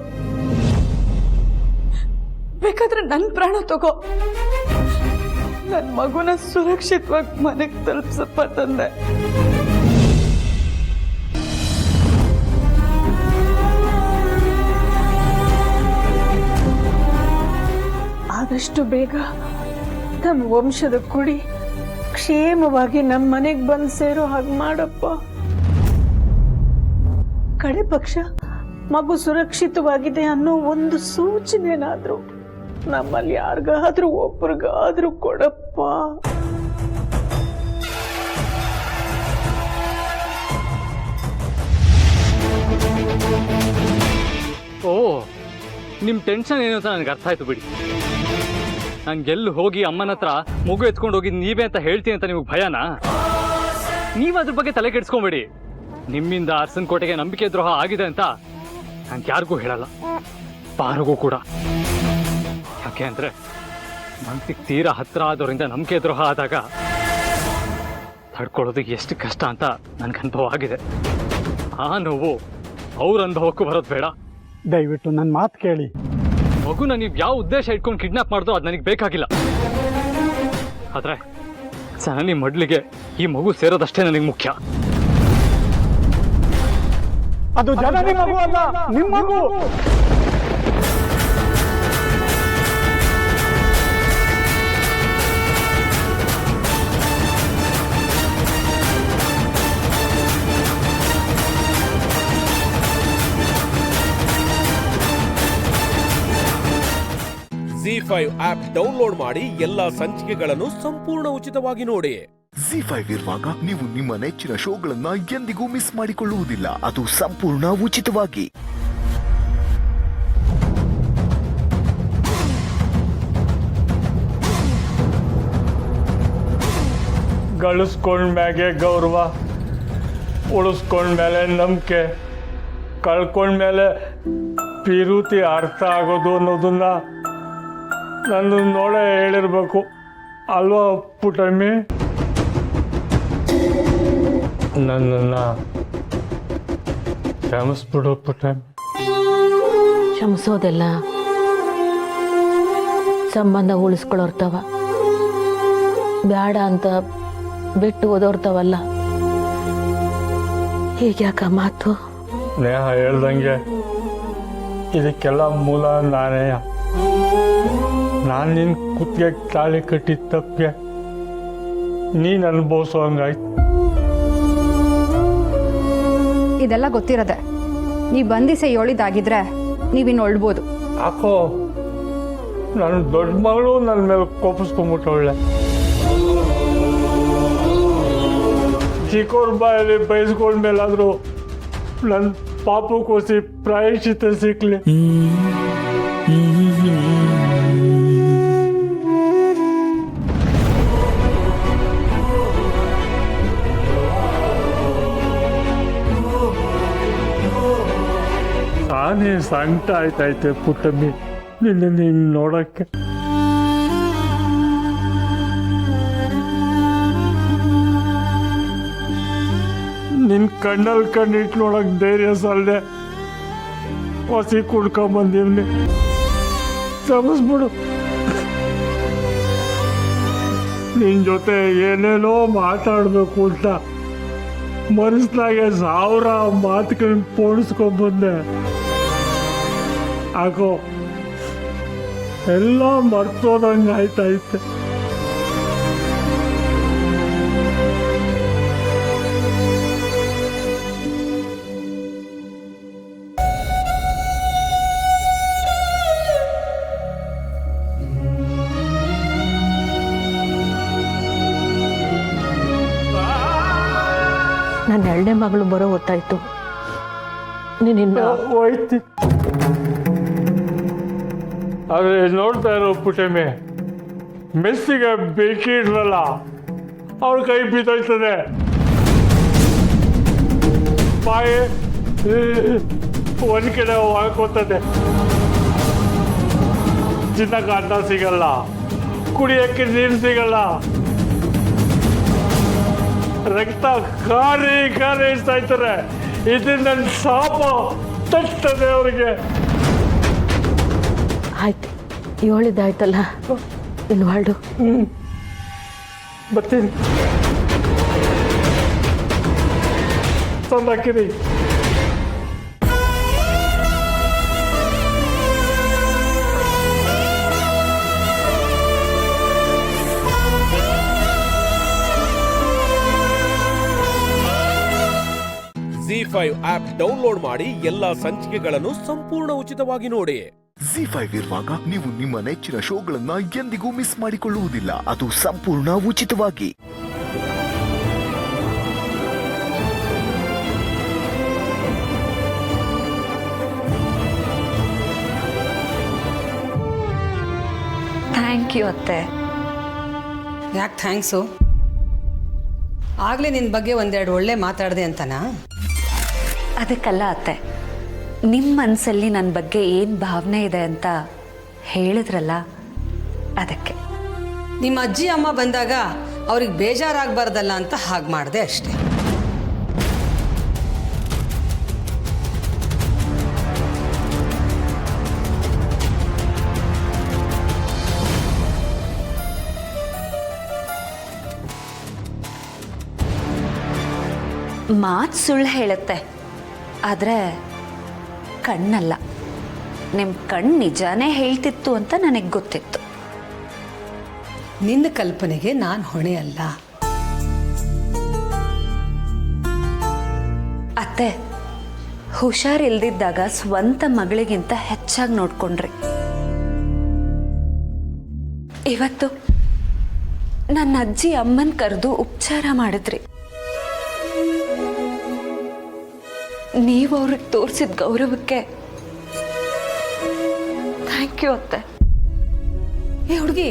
ಬೇಕಾದ್ರೆ ನನ್ನ ಪ್ರಾಣ ತಗೋ. ನನ್ನ ಮಗುನ ಸುರಕ್ಷಿತವಾಗಿ ಮನೆಗೆ ತಲುಪಿಸಪ್ಪ ತಂದೆ. ಆದಷ್ಟು ಬೇಗ ನಮ್ಮ ವಂಶದ ಕುಡಿ ಕ್ಷೇಮವಾಗಿ ನಮ್ಮ ಮನೆಗೆ ಬಂದು ಸೇರೋ ಹಾಗೆ ಮಾಡಪ್ಪ. ಕಡೆ ಪಕ್ಷ ಮಗು ಸುರಕ್ಷಿತವಾಗಿದೆ ಅನ್ನೋ ಒಂದು ಸೂಚನೆನಾದ್ರೂ ನಮ್ಮಲ್ಲಿ ಯಾರಿಗಾದ್ರೂ ಒಬ್ರಿಗಾದ್ರೂ ಕೊಡಪ್ಪ. ಓ, ನಿಮ್ಮ ಟೆನ್ಷನ್ ಏನು ಅಂತ ನನಗೆ ಅರ್ಥ ಆಯ್ತು ಬಿಡಿ. ನಂಗೆಲ್ಲಿ ಹೋಗಿ ಅಮ್ಮನ ಹತ್ರ ಮಗು ಎತ್ಕೊಂಡು ಹೋಗಿ ನೀವೇ ಅಂತ ಹೇಳ್ತೀನಿ ಅಂತ ನಿಮಗೆ ಭಯನಾ? ನೀವು ಅದ್ರ ಬಗ್ಗೆ ತಲೆ ಕೆಡಿಸ್ಕೊಂಬೇಡಿ. ನಿಮ್ಮಿಂದ ಅರಸನ್ ಕೋಟೆಗೆ ನಂಬಿಕೆ ದ್ರೋಹ ಆಗಿದೆ ಅಂತ ನಾನು ಯಾರಿಗೂ ಹೇಳಲ್ಲ, ಪಾರಿಗೂ ಕೂಡ. ಯಾಕೆ ಅಂದರೆ ಮನಸ್ಸಿಗೆ ತೀರಾ ಹತ್ರ ಆದವರಿಂದ ನಂಬಿಕೆ ದ್ರೋಹ ಆದಾಗ ತಡ್ಕೊಳ್ಳೋದು ಎಷ್ಟು ಕಷ್ಟ ಅಂತ ನನಗೆ ಅನುಭವ ಆಗಿದೆ. ಆ ನೋವು ಅವ್ರ ಅನುಭವಕ್ಕೂ ಬರೋದು ಬೇಡ. ದಯವಿಟ್ಟು ನನ್ನ ಮಾತು ಕೇಳಿ. ಮಗುನ ನೀವು ಯಾವ ಉದ್ದೇಶ ಇಟ್ಕೊಂಡು ಕಿಡ್ನಾಪ್ ಮಾಡಿದ್ರು ಅದು ನನಗೆ ಬೇಕಾಗಿಲ್ಲ. ಆದರೆ ಜನನಿ ಮಡ್ಲಿಗೆ ಈ ಮಗು ಸೇರೋದಷ್ಟೇ ನನಗೆ ಮುಖ್ಯ. ಅದು ಜನನಿ ಮಗು ಅಲ್ಲ, ನಿಮ್ಮ ಮಗು. ZEE5 ಆಪ್ ಡೌನ್ಲೋಡ್ ಮಾಡಿ ಎಲ್ಲಾ ಸಂಚಿಕೆಗಳನ್ನು ಸಂಪೂರ್ಣ ಉಚಿತವಾಗಿ ನೋಡಿ. ZEE5 ಇರುವಾಗ ನೀವು ನಿಮ್ಮ ನೆಚ್ಚಿನ ಶೋಗಳನ್ನ ಎಂದಿಗೂ ಮಿಸ್ ಮಾಡಿಕೊಳ್ಳುವುದಿಲ್ಲ. ಅದು ಸಂಪೂರ್ಣ ಉಚಿತವಾಗಿ. ಗಳಿಸ್ಕೊಂಡ್ಮ್ಯಾಗೆ ಗೌರವ, ಉಳಿಸ್ಕೊಂಡ್ಮೇಲೆ ನಂಬಿಕೆ, ಕಳ್ಕೊಂಡ್ಮೇಲೆ ಪಿರುತಿ ಅರ್ಥ ಆಗೋದು ಅನ್ನೋದನ್ನ ನನ್ನ ನೋಡೇ ಹೇಳಿರ್ಬೇಕು ಅಲ್ವಾ ಪುಟಮ್ಮಿ? ನನ್ನನ್ನು ಕ್ಷಮಿಸ್ಬಿಡು ಪುಟಮ್ಮಿ. ಕ್ಷಮಿಸೋದೆಲ್ಲ ಸಂಬಂಧ ಉಳಿಸ್ಕೊಳ್ಳೋರ್ತವ, ಬೇಡ ಅಂತ ಬಿಟ್ಟು ಓದೋರ್ತವಲ್ಲ. ಹೀಗ್ಯಾಕ ಮಾತು? ನೇಹ ಹೇಳ್ದಂಗೆ ಇದಕ್ಕೆಲ್ಲ ಮೂಲ ನಾನೇ. ನಾನು ನಿನ್ನ ಕುತ್ತಿಗೆ ತಾಳಿ ಕಟ್ಟಿದ ತಪ್ಪಿಗೆ ನೀನು ಅನುಭವಿಸೋ ಹಂಗಾಯ್ತು. ಇದೆಲ್ಲ ಗೊತ್ತಿರದೆ ನೀವು ಬಂದಿಸೆ ಹೇಳಿದಾಗಿದ್ರೆ ನೀವಿನ್ನು ಒಳ್ಬೋದು. ಯಾಕೋ ನನ್ನ ದೊಡ್ಡ ಮಗಳು ನನ್ನ ಮೇಲೆ ಕೋಪಿಸ್ಕೊಂಬಿಟ್ಟವಳೆ. ಚಿಕ್ಕವ್ರ ಬಾಯಲ್ಲಿ ಬಯಸ್ಕೊಂಡ್ಮೇಲಾದರೂ ನನ್ನ ಪಾಪಕ್ಕೋಸಿ ಪ್ರಾಯಶ್ಚಿತ್ತ ಸಿಕ್ಲಿ. ನಾನೇ ಸಂಕಟ ಆಯ್ತೈತೆ ಪುಟ್ಟಮ್ಮಿ ನೀನು ನೋಡಕ್ಕೆ. ನಿನ್ನ ಕಣ್ಣಲ್ಲಿ ಕಣ್ಣಿಟ್ಟು ನೋಡಕ್ ಧೈರ್ಯ ಸಲ್ದೆ ಹೊಸಿ ಕುಡ್ಕೊಂಬಂದಿವ್ನಿ. ಕ್ಷಮಿಸ್ಬಿಡು. ನಿನ್ನ ಜೊತೆ ಏನೇನೋ ಮಾತಾಡಬೇಕು ಅಂತ ಮನಸ್ನಾಗೆ 1000 ಮಾತುಗಳನ್ನ ಪೋಣಿಸ್ಕೊಂಡ್ಬಂದೆ. ಯಾಕೋ ಎಲ್ಲ ಮರ್ತೋದಂಗೆ ಆಯ್ತೈತೆ. ನನ್ನ 2ನೇ ಮಗಳು ಬರೋ ಹೊತ್ತಾಯ್ತು. ನೀನಿನ್ನ ಹೋಯ್ತಿ. ಆದರೆ ನೋಡ್ತಾ ಇರೋ ಪುಟಮೆ, ಮೆಸ್ಸಿಗೆ ಬೆಂಕಿ ಇಡ್ರಲ್ಲ, ಅವ್ರ ಕೈ ಬಿದ್ದೋಯ್ತದೆ. ಬಾಯಿ ಒಂದು ಕಡೆ ಹಾಕೋತದೆ. ತಿನ್ನಕ್ಕೆ ಅನ್ನ ಸಿಗಲ್ಲ, ಕುಡಿಯೋಕ್ಕೆ ನೀರು ಸಿಗಲ್ಲ, ರಕ್ತ ಖಾರಿ ಖಾರಿ ಇಡ್ತಾ ಇರ್ತಾರೆ. ಇದು ನನ್ನ ಶಾಪ ತಟ್ಟದೆ ಅವ್ರಿಗೆ. ಆಯ್ತು, ಹೇಳಿದ್ದಾಯ್ತಲ್ಲ, ಇನ್ನು ಹೊರಡು. ಬರ್ತೀನಿ, ತಂದಾಕಿರಿ. ZEE5 ಆಪ್ ಡೌನ್ಲೋಡ್ ಮಾಡಿ ಎಲ್ಲಾ ಸಂಚಿಕೆಗಳನ್ನು ಸಂಪೂರ್ಣ ಉಚಿತವಾಗಿ ನೋಡಿ. ZEE5 ಇರುವಾಗ ನೀವು ನಿಮ್ಮ ನೆಚ್ಚಿನ ಶೋಗಳನ್ನ ಎಂದಿಗೂ ಮಿಸ್ ಮಾಡಿಕೊಳ್ಳುವುದಿಲ್ಲ. ಅದು ಸಂಪೂರ್ಣ ಉಚಿತವಾಗಿ. ಥ್ಯಾಂಕ್ ಯು ಅತ್ತೆ. ಯಾಕೆ ಥ್ಯಾಂಕ್ಸು? ಆಗಲೇ ನಿನ್ನ ಬಗ್ಗೆ ಒಂದೆರಡು ಒಳ್ಳೆ ಮಾತಾಡಿದೆ ಅಂತನಾ? ಅದಕ್ಕಲ್ಲ ಅತ್ತೆ, ನಿಮ್ಮ ಮನಸ್ಸಲ್ಲಿ ನನ್ನ ಬಗ್ಗೆ ಏನು ಭಾವನೆ ಇದೆ ಅಂತ ಹೇಳಿದ್ರಲ್ಲ, ಅದಕ್ಕೆ. ನಿಮ್ಮ ಅಜ್ಜಿ ಅಮ್ಮ ಬಂದಾಗ ಅವ್ರಿಗೆ ಬೇಜಾರಾಗಬಾರ್ದಲ್ಲ ಅಂತ ಹಾಗೆ ಮಾಡಿದೆ ಅಷ್ಟೆ. ಮಾತು ಸುಳ್ಳು ಹೇಳುತ್ತೆ, ಆದರೆ ಕಣ್ಣಲ್ಲ. ನಿಮ್ಮ ಕಣ್ಣು ನಿಜಾನೇ ಹೇಳ್ತಿತ್ತು ಅಂತ ನನಗೆ ಗೊತ್ತಿತ್ತು. ನಿನ್ನ ಕಲ್ಪನೆಗೆ ನಾನು ಹೊಣೆ ಅಲ್ಲ. ಅತ್ತೆ, ಹುಷಾರಿಲ್ದಿದ್ದಾಗ ಸ್ವಂತ ಮಗಳಿಗಿಂತ ಹೆಚ್ಚಾಗಿ ನೋಡ್ಕೊಂಡ್ರಿ. ಇವತ್ತು ನನ್ನ ಅಜ್ಜಿ ಅಮ್ಮನ ಕರೆದು ಉಪಚಾರ ಮಾಡಿದ್ರಿ. ನೀವು ಅವ್ರಿಗೆ ತೋರಿಸಿದ ಗೌರವಕ್ಕೆ ಥ್ಯಾಂಕ್ ಯು ಅತ್ತೆ. ಏ ಹುಡುಗಿ,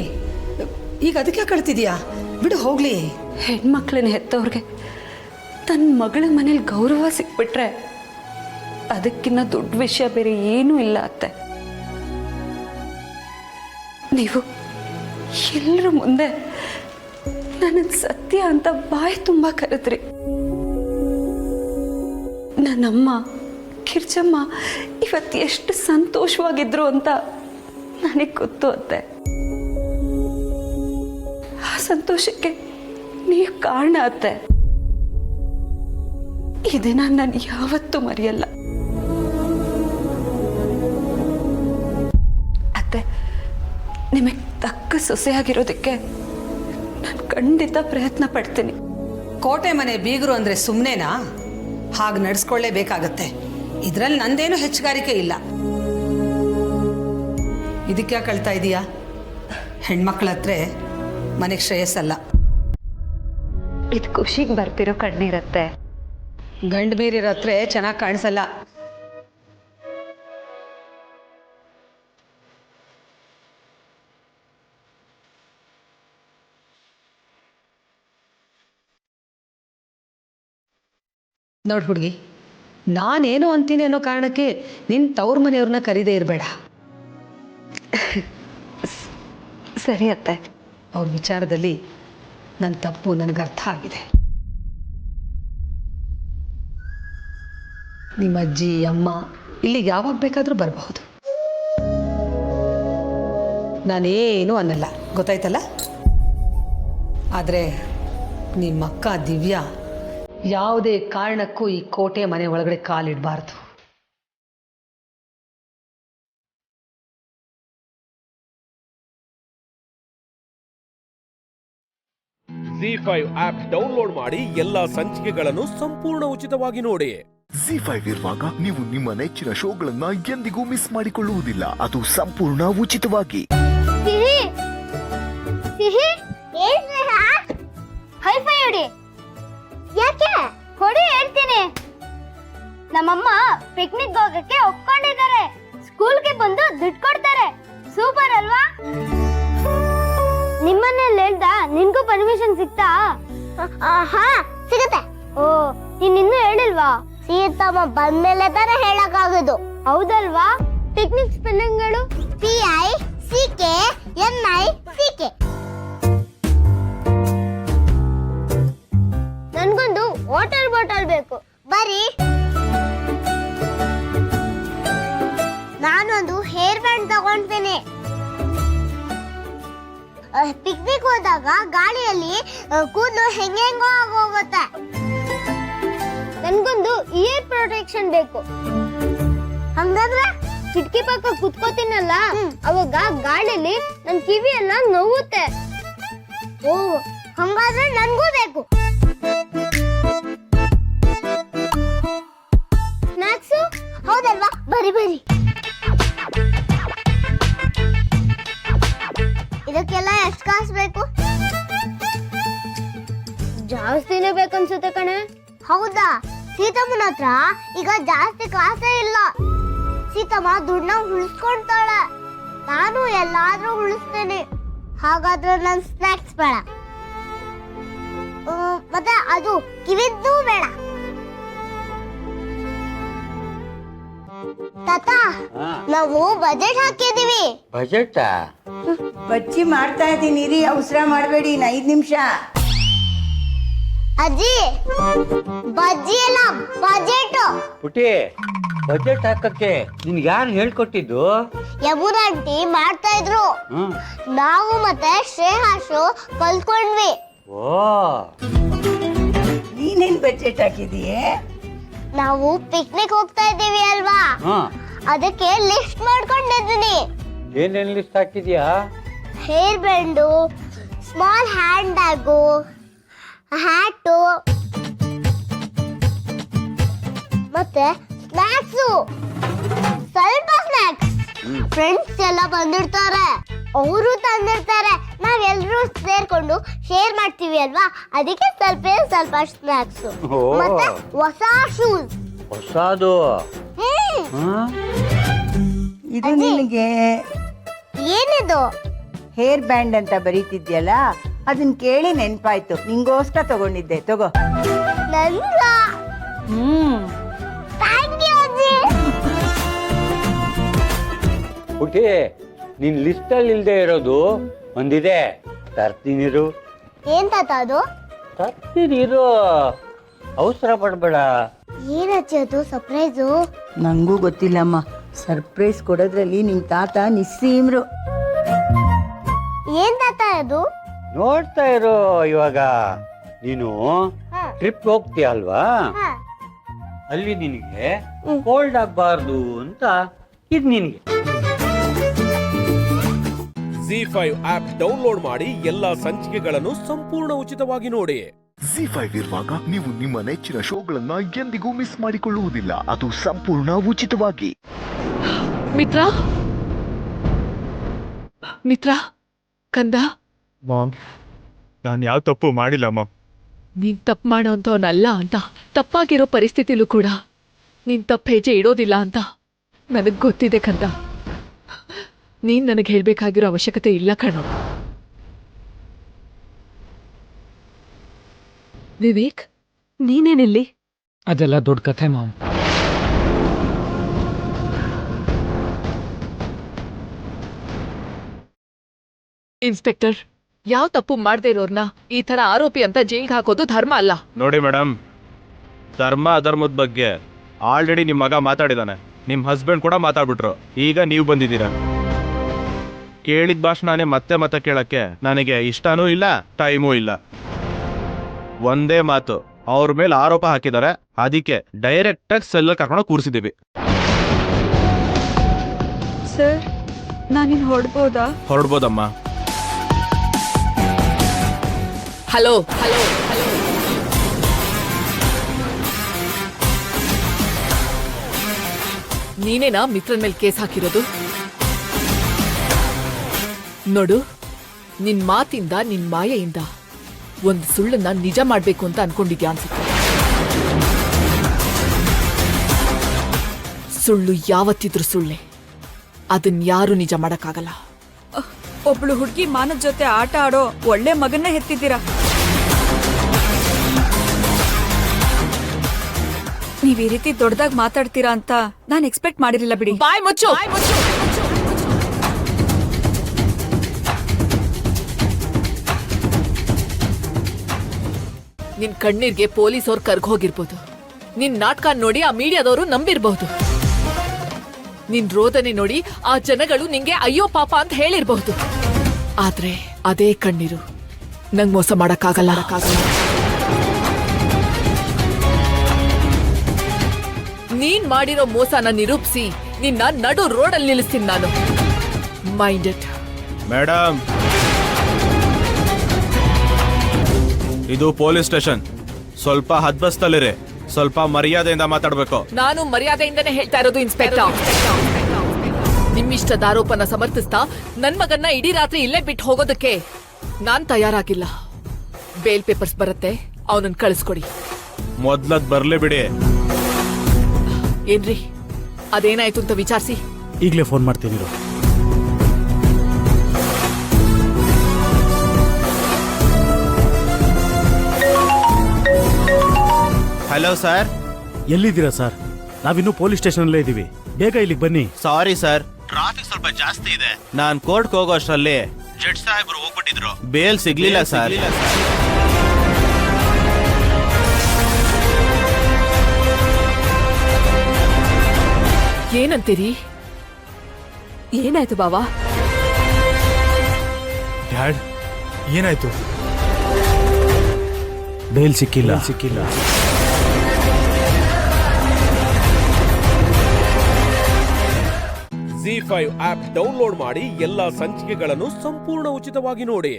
ಈಗ ಅದಕ್ಕೆ ಕಳ್ತಿದ್ಯಾ? ಬಿಡು ಹೋಗ್ಲಿ. ಹೆಣ್ಮಕ್ಳನ್ನ ಹೆತ್ತವ್ರಿಗೆ ತನ್ನ ಮಗಳ ಮನೇಲಿ ಗೌರವ ಸಿಕ್ಬಿಟ್ರೆ ಅದಕ್ಕಿನ್ನ ದೊಡ್ಡ ವಿಷಯ ಬೇರೆ ಏನೂ ಇಲ್ಲ ಅತ್ತೆ. ನೀವು ಎಲ್ಲರ ಮುಂದೆ ನನ್ನ ಸತ್ಯ ಅಂತ ಬಾಯಿ ತುಂಬ ಕರೆದ್ರಿ. ನನ್ನಮ್ಮ ಕಿರ್ಚಮ್ಮ ಇವತ್ತು ಎಷ್ಟು ಸಂತೋಷವಾಗಿದ್ರು ಅಂತ ನನಗೆ ಗೊತ್ತು ಅತ್ತೆ. ಆ ಸಂತೋಷಕ್ಕೆ ನೀವು ಕಾರಣ ಅತ್ತೆ. ಈ ದಿನ ನಾನು ಯಾವತ್ತೂ ಮರೆಯಲ್ಲ ಅತ್ತೆ. ನಿಮಗೆ ತಕ್ಕ ಸೊಸೆಯಾಗಿರೋದಕ್ಕೆ ನಾನು ಖಂಡಿತ ಪ್ರಯತ್ನ ಪಡ್ತೀನಿ. ಕೋಟೆ ಮನೆ ಬೀಗರು ಅಂದರೆ ಸುಮ್ಮನೆನಾ? ಹಾಗೆ ನಡೆಸ್ಕೊಳ್ಳೇಬೇಕಾಗತ್ತೆ. ಇದರಲ್ಲಿ ನಂದೇನು ಹೆಚ್ಚುಗಾರಿಕೆ ಇಲ್ಲ. ಇದಕ್ಕೆ ಕಳ್ತಾ ಇದೀಯಾ? ಹೆಣ್ಮಕ್ಳ ಹತ್ರ ಮನೆಗೆ ಶ್ರೇಯಸ್ಸಲ್ಲ. ಇದು ಖುಷಿಗೆ ಬರ್ತಿರೋ ಕಣ್ಣೀರತ್ತೆ. ಗಂಡು ಮೀರಿರೋ ಹತ್ರ ಚೆನ್ನಾಗಿ ಕಾಣಿಸಲ್ಲ. ನೋಡು ಹುಡುಗಿ, ನಾನೇನೋ ಅಂತೀನಿ ಅನ್ನೋ ಕಾರಣಕ್ಕೆ ನಿನ್ನ ತವ್ರ ಮನೆಯವ್ರನ್ನ ಕರೀದೇ ಇರಬೇಡ. ಸರಿ ಅತ್ತೆ. ಅವ್ರ ವಿಚಾರದಲ್ಲಿ ನನ್ನ ತಪ್ಪು ನನಗೆ ಅರ್ಥ ಆಗಿದೆ. ನಿಮ್ಮ ಅಜ್ಜಿ ಅಮ್ಮ ಇಲ್ಲಿಗೆ ಯಾವಾಗ ಬೇಕಾದರೂ ಬರಬಹುದು. ನಾನೇನು ಅನ್ನಲ್ಲ, ಗೊತ್ತಾಯ್ತಲ್ಲ? ಆದರೆ ನಿಮ್ಮಕ್ಕ ದಿವ್ಯಾ ಯಾವುದೇ ಕಾರಣಕ್ಕೂ ಈ ಕೋಟೆ ಮನೆ ಒಳಗಡೆ ಕಾಲಿಡಬಾರ್ದು. ZEE5 ಆಪ್ ಡೌನ್ಲೋಡ್ ಮಾಡಿ ಎಲ್ಲಾ ಸಂಚಿಕೆಗಳನ್ನು ಸಂಪೂರ್ಣ ಉಚಿತವಾಗಿ ನೋಡಿ. ZEE5 ಇರುವಾಗ ನೀವು ನಿಮ್ಮ ನೆಚ್ಚಿನ ಶೋಗಳನ್ನ ಎಂದಿಗೂ ಮಿಸ್ ಮಾಡಿಕೊಳ್ಳುವುದಿಲ್ಲ. ಅದು ಸಂಪೂರ್ಣ ಉಚಿತವಾಗಿ. ಹೈಫೈ ಹೊಡಿ. ಯಾಕೆ ಕೊಡಿ ಹೇಳ್ತೀನಿ. ನಮ್ಮಮ್ಮ ಪಿಕ್ನಿಕ್ ಹೋಗಕ್ಕೆ ಒಪ್ಕೊಂಡಿದ್ದಾರೆ. ಸ್ಕೂಲ್ಗೆ ಬಂದು ದುಡ್ಡು ಕೊಡ್ತಾರೆ. ಸೂಪರ್ ಅಲ್ವಾ? ನಿಮ್ಮನೇಲಿ ಹೇಳ್ದ ನಿನ್ಗೂ ಪರ್ಮಿಷನ್ ಸಿಗ್ತಾ? ಹಾ ಸಿಗುತ್ತೆ. ಓ ನೀನ್ ಇನ್ನೂ ಹೇಳಿಲ್ವಾ? ಸೀತಮ್ಮ ಬಂದ್ಮೇಲೆ ತಾನೇ ಹೇಳಕ್ಕಾಗೋದು. ಹೌದಲ್ವಾ? ಪಿಕ್ನಿಕ್ ಸ್ಪೆಲ್ಲಿಂಗ್ಗಳು PICKNICK. ನನ್ಗೊಂದು ವಾಟರ್ ಬಾಟಲ್ ಬೇಕು. ಬರೀ ನಾನೊಂದು ಹೇರ್ ಬ್ಯಾಂಡ್ ತಗೊಂಡ್ತೀನಿ. ಪಿಕ್ನಿಕ್ ಹೋದಾಗ ಗಾಳಿಯಲ್ಲಿ ಕೂದಲು ಹೆಂಗೆಂಗೋ ಆಗೋಗುತ್ತೆ. ನನ್ಗೊಂದು ಇಯರ್ ಪ್ರೊಟೆಕ್ಷನ್ ಬೇಕು. ಹಂಗಾದ್ರೆ ಕಿಟಕಿ ಪಕ್ಕ ಕುತ್ಕೋತೀನಲ್ಲ, ಅವಾಗ ಗಾಳಿಯಲ್ಲಿ ನನ್ ಕಿವಿ ಎಲ್ಲ ನೋವುತ್ತೆ. ಓ ಹಂಗಾದ್ರೆ ನನ್ಗೂ ಬೇಕು. ಸ್ನಾಕ್ಸು ಹೌದಲ್ವಾ? ಬರಿ ಬರಿ. ಇದಕ್ಕೆಲ್ಲ ಎಷ್ಟು ಕಾಸು ಬೇಕು? ಜಾಸ್ತಿನೇ ಬೇಕನ್ಸುತ್ತೆ ಕಣೆ. ಹೌದಾ? ಸೀತಮ್ಮನ ಹತ್ರ ಈಗ ಜಾಸ್ತಿ ಕಾಸೇ ಇಲ್ಲ. ಸೀತಮ್ಮ ದುಡ್ಡನ್ನ ಉಳಿಸ್ಕೊಳ್ತಾಳೆ. ನಾನು ಎಲ್ಲಾದ್ರೂ ಉಳಿಸ್ತೇನೆ. ಹಾಗಾದ್ರೆ ನನ್ ಸ್ನಾಕ್ಸ್ ಬೇಡ, ಮತ್ತೆ ಅದು ಕಿವಿದ್ದು ಬೇಡ. ತಾತ, ನಾವು ಬಜೆಟ್ ಹಾಕಿದೀವಿ. ಬಜೆಟ್ ಬಜ್ಜಿ ಮಾಡ್ತಾ ಇದ್ದೀನಿ ರೀ, ಅವಸರ ಮಾಡಬೇಡಿ. 5 ನಿಮಿಷ. ಅಜ್ಜಿ, ಬಜ್ಜಿ ಅಲ್ಲ ಬಜೆಟ್. ಪುಟಿ, ಬಜೆಟ್ ಹಾಕಕ್ಕೆ ನಿನ್ಗೆ ಯಾರು ಹೇಳ್ಕೊಟ್ಟಿದ್ದು? ಯಮುನಾ ಆಂಟಿ ಮಾಡ್ತಾ ಇದ್ರು. ನಾವು ಮತ್ತೆ ಶ್ರೇಹಾಶು ಕಲ್ತ್ಕೊಂಡ್ವಿ. ಓ, ನೀನೇನ್ ಬಜೆಟ್ ಹಾಕಿದೀಯೇ? ನಾವು ಪಿಕ್ನಿಕ್ ಹೋಗ್ತಾ ಇದ್ದೀವಿ ಅಲ್ವಾ, ಅದಕ್ಕೆ ಲಿಸ್ಟ್ ಮಾಡ್ಕೊಂಡಿದ್ದೀನಿ. ಏನೇನ್ ಲಿಸ್ಟ್ ಹಾಕಿದ್ಯಾ? Hair band, small hand bag, hat, ಮತ್ತೆ ಸ್ನಾಕ್ಸು. ಸ್ವಲ್ಪ ಸ್ನಾಕ್ಸ್. ಫ್ರೆಂಡ್ಸ್ ಎಲ್ಲ ಬಂದಿರ್ತಾರೆ, ಅವರು ತಂದಿರ್ತಾರೆ. ನಾವೆಲ್ಲರೂ ಸೇರ್ಕೊಂಡು ಶೇರ್ ಮಾಡ್ತೀವಿ ಅಲ್ವಾ, ಅದಕ್ಕೆ ಸ್ವಲ್ಪ ಸ್ನಾಕ್ಸ್. ಮತ್ತೆ ಹೊಸ ಶೂಸ್. ಹೊಸದು? ಇದು ನಿನಗೆ ಏನಿದು? ಹೇರ್ ಬ್ಯಾಂಡ್ ಅಂತ ಬರೀತಿದ್ಯಲ್ಲ, ಅದನ್ನ ಕೇಳಿ ನೆನ್ಪಾಯ್ತು. ನಿಂಗೋಸ್ಕರ ತಗೊಂಡಿದ್ದೆ, ತಗೋ. ನನ್ಗ? ಥ್ಯಾಂಕ್ ಯು ಅಜ್ಜಿ. ಪುಟಿ, ನಿನ್ ಲಿಸ್ಟ್ ಅಲ್ಲಿ ಇಲ್ದೇ ಇರೋದು ಒಂದಿದೆ, ತರ್ತೀನಿರು. ಏನ್ ತಾತ ಅದು? ತರ್ತೀನಿರು, ಅವಸರ ಪಡ್ಬೇಡ. ಏನಜ್ಜಿ ಅದು ಸರ್ಪ್ರೈಸು? ನಂಗೂ ಗೊತ್ತಿಲ್ಲಮ್ಮ. ಸರ್ಪ್ರೈಸ್ ಕೊಡೋದ್ರಲ್ಲಿ ನಿಮ್ ತಾತ ನಿಸ್ಸೀಮ್ರು. ಏನ್ ತಾತ ಅದು? ನೋಡ್ತಾ ಇರೋ. ಇವಾಗ ನೀನು ಟ್ರಿಪ್ ಹೋಗ್ತೀಯ ಅಲ್ವಾ, ಅಲ್ಲಿ ನಿನಗೆ ಕೋಲ್ಡ್ ಆಗ್ಬಾರ್ದು ಅಂತ ಇದು ನಿನಗೆ. ZEE5 ಆಪ್ ಡೌನ್ಲೋಡ್ ಮಾಡಿ ಎಲ್ಲಾ ಸಂಚಿಕೆಗಳನ್ನು ಸಂಪೂರ್ಣ ಉಚಿತವಾಗಿ ನೋಡಿ. ZEE5 ಇರುವಾಗ ನೀವು ನಿಮ್ಮ ನೆಚ್ಚಿನ ಶೋಗಳನ್ನ ಎಂದಿಗೂ ಮಿಸ್ ಮಾಡಿಕೊಳ್ಳುವುದಿಲ್ಲ, ಅದು ಸಂಪೂರ್ಣ ಉಚಿತವಾಗಿ. ಮಿತ್ರ ಕಂದ. ಮಾಮ್, ನಾನು ಯಾವ ತಪ್ಪು ಮಾಡಿಲ್ಲ ಮಾಮ್. ನೀನ್ ತಪ್ಪು ಮಾಡೋಂಥವನಲ್ಲ ಅಂತ, ತಪ್ಪಾಗಿರೋ ಪರಿಸ್ಥಿತಿಲೂ ಕೂಡ ನೀನ್ ತಪ್ಪು ಹೆಜ್ಜೆ ಇಡೋದಿಲ್ಲ ಅಂತ ನನಗೆ ಗೊತ್ತಿದೆ ಕಂದ. ನೀನ್ ನನಗೆ ಹೇಳ್ಬೇಕಾಗಿರೋ ಅವಶ್ಯಕತೆ ಇಲ್ಲ ಕಣೋ. ವಿವೇಕ್, ನೀನೇನಿಲ್ಲಿ? ಅದೆಲ್ಲ ದೊಡ್ಡ ಕಥೆ ಮಾಮ್. ಇನ್ಸ್ಪೆಕ್ಟರ್, ಯಾವ ತಪ್ಪು ಮಾಡದೇ ಇರೋರ್ನ ಈ ತರ ಆರೋಪಿ ಅಂತ ಜೈಲ್ಗೆ ಹಾಕೋದು ಧರ್ಮ ಅಲ್ಲ. ನೋಡಿ ಮೇಡಮ್, ಧರ್ಮ ಅಧರ್ಮದ ಬಗ್ಗೆ ಆಲ್ರೆಡಿ ನಿಮ್ಮ ಮಗ ಮಾತಾಡಿದಾನೆ, ನಿಮ್ಮ ಹಸ್ಬೆಂಡ್ ಕೂಡ ಮಾತಾಡ್ಬಿಟ್ರು. ಈಗ ನೀವು ಬಂದಿದ್ದೀರಾ. ಕೇಳಿದ ಭಾಷಣನೇ ಮತ್ತೆ ಕೇಳಕ್ಕೆ ನನಗೆ ಇಷ್ಟನೂ ಇಲ್ಲ, ಟೈಮೂ ಇಲ್ಲ. ಒಂದೇ ಮಾತು, ಅವ್ರ ಮೇಲೆ ಆರೋಪ ಹಾಕಿದ್ದಾರೆ, ಅದಕ್ಕೆ ಡೈರೆಕ್ಟಾಗಿ ಸೆಲ್ಲಲ್ಲಿ ಕರ್ಕೊಂಡು ಕೂರಿಸಿದ್ದೀವಿ. ಸರ್, ನಾನಿನ್ ಹೊರಡ್ಬೋದಾ? ಹೊರಡ್ಬೋದಮ್ಮ. ಹಲೋ, ನೀನೇನಾ ಮಿತ್ರನ ಮೇಲೆ ಕೇಸ್ ಹಾಕಿರೋದು? ನೋಡು, ನಿನ್ ಮಾತಿಂದ, ನಿನ್ ಮಾಯೆಯಿಂದ ಒಂದು ಸುಳ್ಳನ್ನ ನಿಜ ಮಾಡ್ಬೇಕು ಅಂತ ಅನ್ಕೊಂಡಿದ್ಯಾ ಅನ್ಸುತ್ತೆ. ಸುಳ್ಳು ಯಾವತ್ತಿದ್ರೂ ಸುಳ್ಳೆ. ಅದನ್ನ ಯಾರು ನಿಜ ಮಾಡಕ್ಕಾಗಲ್ಲ. ಒಬ್ಳು ಹುಡುಗಿ ಮಾನದ ಜೊತೆ ಆಟ ಆಡೋ ಒಳ್ಳೆ ಮಗನ್ನೇ ಹೆತ್ತಿದ್ದೀರಾ. ನೀವ್ ಈ ರೀತಿ ದೊಡ್ಡದಾಗಿ ಮಾತಾಡ್ತೀರಾ ಅಂತ ನಾನ್ ಎಕ್ಸ್ಪೆಕ್ಟ್ ಮಾಡಿರಲಿಲ್ಲ ಬಿಡಿ. ಬಾಯ್ ಮುಚ್ಚು. ನಿನ್ ಕಣ್ಣೀರ್ಗೆ ಪೊಲೀಸವ್ರು ಕರ್ಗ್ ಹೋಗಿರ್ಬೋದು. ನಿನ್ ನಾಟಕ ನೋಡಿ ಆ ಮೀಡಿಯಾದವರು ನಂಬಿರ್ಬಹುದು. ನಿನ್ ರೋದನೆ ನೋಡಿ ಆ ಜನಗಳು ನಿಂಗೆ ಅಯ್ಯೋ ಪಾಪ ಅಂತ ಹೇಳಿರ್ಬಹುದು. ಆದ್ರೆ ಅದೇ ಕಣ್ಣೀರು ನಂಗ್ ಮೋಸ ಮಾಡಕ್ಕಾಗಲ್ಲ. ನೀನ್ ಮಾಡಿರೋ ಮೋಸನ ನಿರೂಪಿಸಿ ನಿನ್ನ ನಡು ರೋಡಲ್ಲಿ ನಿಲ್ಲಿಸ್ತೀನಿ ನಾನು. Mind it. ಮೇಡಮ್, ಇದು ಪೊಲೀಸ್ ಸ್ಟೇಷನ್. ಸ್ವಲ್ಪ ಹದ್ಬಸ್ತಲ್ಲಿರಿ. ಸ್ವಲ್ಪ ಮರ್ಯಾದೆಯಿಂದ ಮಾತಾಡ್ಬೇಕು. ನಾನು ಮರ್ಯಾದೆಯಿಂದನೇ ಹೇಳ್ತಾ ಇರೋದು ಇನ್ಸ್ಪೆಕ್ಟರ್. ನಿಮ್ಮಿಷ್ಟದ ಆರೋಪನ ಸಮರ್ಥಿಸ್ತಾ ನನ್ ಮಗನ್ನ ಇಡೀ ರಾತ್ರಿ ಇಲ್ಲೇ ಬಿಟ್ಟು ಹೋಗೋದಕ್ಕೆ ನಾನ್ ತಯಾರಾಗಿಲ್ಲ. ಬೇಲ್ ಪೇಪರ್ಸ್ ಬರುತ್ತೆ, ಅವನನ್ನ ಕಳಿಸ್ಕೊಡಿ. ಮೊದ್ಲದ್ ಬರ್ಲಿ ಬಿಡಿ. ಏನ್ರಿ, ಅದೇನಾಯ್ತು ಅಂತ ವಿಚಾರಿಸಿ. ಈಗಲೇ ಫೋನ್ ಮಾಡ್ತೀನಿ. Hello sir. ಎಲ್ಲಿದ್ದೀರಾ ಸರ್? ನಾವಿನ್ನೂ ಪೊಲೀಸ್ ಸ್ಟೇಷನಲ್ಲೇ ಇದ್ದೀವಿ. ಬೇಗ ಇಲ್ಲಿಗೆ ಬನ್ನಿ. ಸಾರಿ ಸರ್, ಟ್ರಾಫಿಕ್ ಸ್ವಲ್ಪ ಜಾಸ್ತಿ ಇದೆ. ನಾನ್ ಕೋರ್ಟ್ಗೆ ಹೋಗೋ ಅಷ್ಟರಲ್ಲಿ ಜಡ್ಜ್ ಸಾಹೇಬ್ರು ಹೋಗ್ಬಿಟ್ಟಿದ್ರು. ಬೇಲ್ ಸಿಗ್ಲಿಲ್ಲ ಸರ್. ಏನಂತೀರಿ? ಏನಾಯ್ತು ಬಾವಾ? ಡ್ಯಾಡ್, ಏನಾಯ್ತು? ಬೇಲ್ ಸಿಕ್ಕಿಲ್ಲ. ZEE5 ಆಪ್ ಡೌನ್ಲೋಡ್ ಮಾಡಿ ಎಲ್ಲಾ ಸಂಚಿಕೆಗಳನ್ನು ಸಂಪೂರ್ಣ ಉಚಿತವಾಗಿ ನೋಡಿ.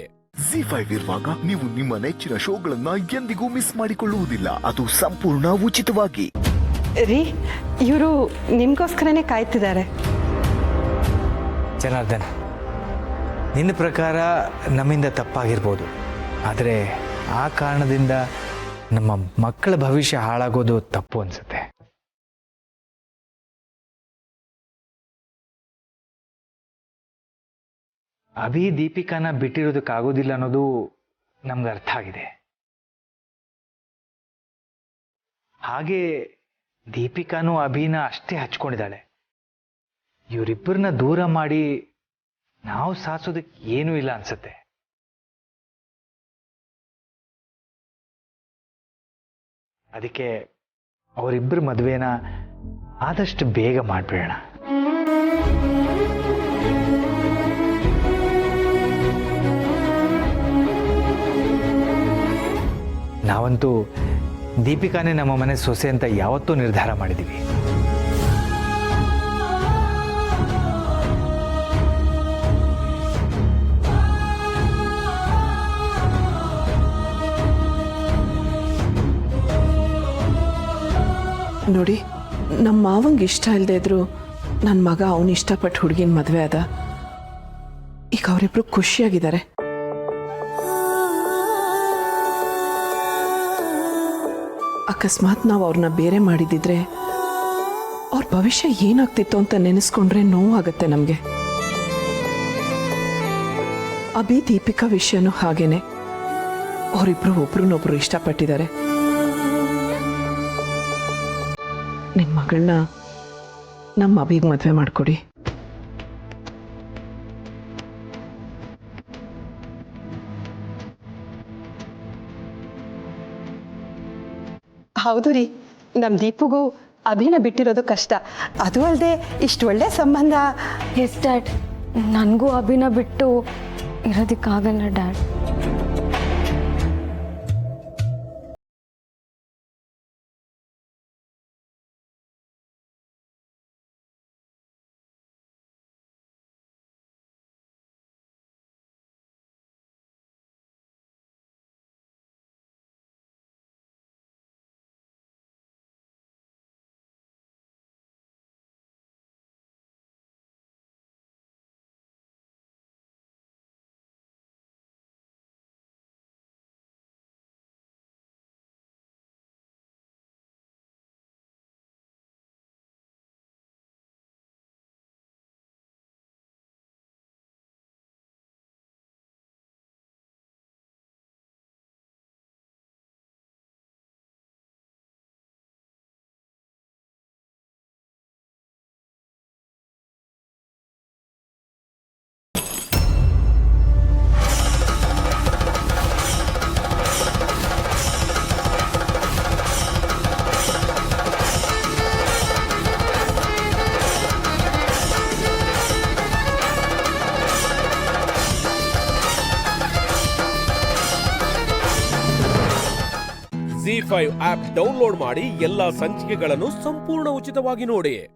ZEE5 ಇರುವಾಗ ನೀವು ನಿಮ್ಮ ನೆಚ್ಚಿನ ಶೋಗಳನ್ನ ಎಂದಿಗೂ ಮಿಸ್ ಮಾಡಿಕೊಳ್ಳುವುದಿಲ್ಲ. ಅದು ಸಂಪೂರ್ಣ ಉಚಿತವಾಗಿ. ರೀ, ಇವರು ನಿಮ್ಗೋಸ್ಕರನೇ ಕಾಯ್ತಿದ್ದಾರೆ. ಜನಾರ್ದನ್, ನಿನ್ನ ಪ್ರಕಾರ ನಮ್ಮಿಂದ ತಪ್ಪಾಗಿರ್ಬೋದು, ಆದರೆ ಆ ಕಾರಣದಿಂದ ನಮ್ಮ ಮಕ್ಕಳ ಭವಿಷ್ಯ ಹಾಳಾಗೋದು ತಪ್ಪು ಅನ್ಸುತ್ತೆ. ಅಭಿ ದೀಪಿಕಾನ ಬಿಟ್ಟಿರೋದಕ್ಕಾಗೋದಿಲ್ಲ ಅನ್ನೋದು ನಮ್ಗೆ ಅರ್ಥ ಆಗಿದೆ. ಹಾಗೆ ದೀಪಿಕಾನು ಅಭಿನ ಅಷ್ಟೇ ಹಚ್ಕೊಂಡಿದ್ದಾಳೆ. ಇವರಿಬ್ಬರನ್ನ ದೂರ ಮಾಡಿ ನಾವು ಸಾಧಿಸೋದಕ್ಕೆ ಏನೂ ಇಲ್ಲ ಅನ್ಸುತ್ತೆ. ಅದಕ್ಕೆ ಅವರಿಬ್ಬರ ಮದುವೆನ ಆದಷ್ಟು ಬೇಗ ಮಾಡಿಬಿಡೋಣ. ನಾವಂತೂ ದೀಪಿಕಾನೇ ನಮ್ಮ ಮನೆ ಸೊಸೆ ಅಂತ ಯಾವತ್ತೂ ನಿರ್ಧಾರ ಮಾಡಿದ್ದೀವಿ. ನೋಡಿ, ನಮ್ಮ ಮಾವಂಗೆ ಇಷ್ಟ ಇಲ್ಲದೆ ಇದ್ರು ನನ್ನ ಮಗ ಅವನು ಇಷ್ಟಪಟ್ಟು ಹುಡುಗಿನ ಮದುವೆ ಆದ. ಈಗ ಅವರಿಬ್ರು ಖುಷಿಯಾಗಿದ್ದಾರೆ. ಅಕಸ್ಮಾತ್ ನಾವು ಅವ್ರನ್ನ ಬೇರೆ ಮಾಡಿದಿದ್ರೆ ಅವ್ರ ಭವಿಷ್ಯ ಏನಾಗ್ತಿತ್ತು ಅಂತ ನೆನೆಸ್ಕೊಂಡ್ರೆ ನೋವಾಗುತ್ತೆ ನಮಗೆ. ಅಭಿ ದೀಪಿಕಾ ವಿಷಯನೂ ಹಾಗೇನೆ. ಅವರಿಬ್ರು ಒಬ್ರನ್ನೊಬ್ರು ಇಷ್ಟಪಟ್ಟಿದ್ದಾರೆ. ನಿಮ್ಮ ಮಗಳನ್ನ ನಮ್ಮ ಅಭಿಗೆ ಮದುವೆ ಮಾಡಿಕೊಡಿ. ಹೌದು ರೀ, ನಮ್ಮ ದೀಪುಗೂ ಅಭಿನ ಬಿಟ್ಟಿರೋದು ಕಷ್ಟ. ಅದು ಅಲ್ಲದೆ ಇಷ್ಟು ಒಳ್ಳೆ ಸಂಬಂಧ. ಎಸ್ ಡ್ಯಾಡ್, ನನಗೂ ಅಭಿನ ಬಿಟ್ಟು ಇರೋದಕ್ಕಾಗಲ್ಲ ಡ್ಯಾಡ್. ZEE5 ಆಪ್ ಡೌನ್ಲೋಡ್ ಮಾಡಿ ಎಲ್ಲಾ ಸಂಚಿಕೆಗಳನ್ನು ಸಂಪೂರ್ಣ ಉಚಿತವಾಗಿ ನೋಡಿ.